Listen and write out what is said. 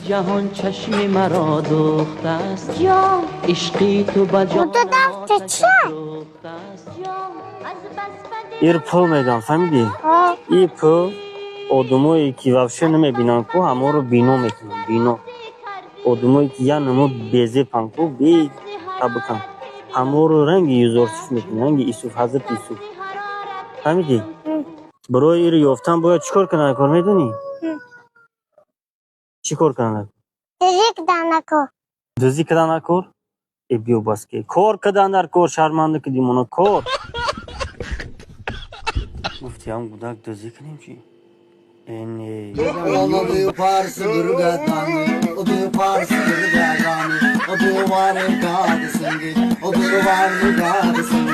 جهان چشم مرا دوخت است جان عشقی تو با جان ایر پو میگم فهمیدی؟ ای پو آدمایی که وفشه نمیبینن کو همه رو بینو میکنن بینو آدمایی که یا نمو بیزه پنکو بی تبکن همه رو رنگ یوزارچش میکنن رنگ ایسوف حضرت ایسوف فهمیدی؟ برای ایر یافتن باید چیکار کنن کار میدونی؟ چی کار کنن؟ دوزی کدن نکن؟ ای بیو بس که کار کدن در کار شرمنده کدی مانا کار گفتی هم گودک دوزی کنیم چی؟ اینه O diyor Pars'ı gırgatani, o diyor Pars'ı gırgatani, o diyor var evladısın git, o diyor var evladısın